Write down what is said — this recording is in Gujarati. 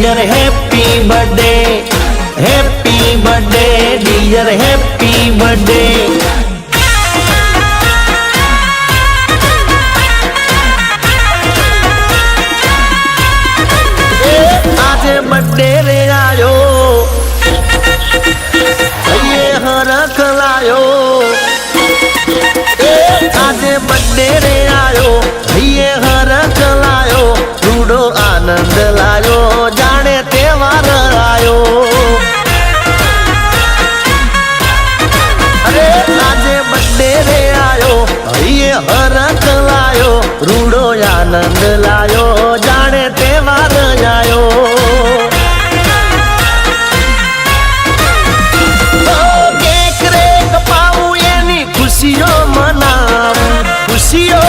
dear happy birthday dear happy birthday આજે બર્થડે રે આયો હરખ લાયો આજે બર્થડે રે આયો હરખ લાયો રૂડો આનંદ લાયો જાણે તહેવાર આયો અરે આજે બર્થડે રે આયો હરખ લાયો રૂડો આનંદ લાયો જાણે તહેવાર આયો ખુશીઓ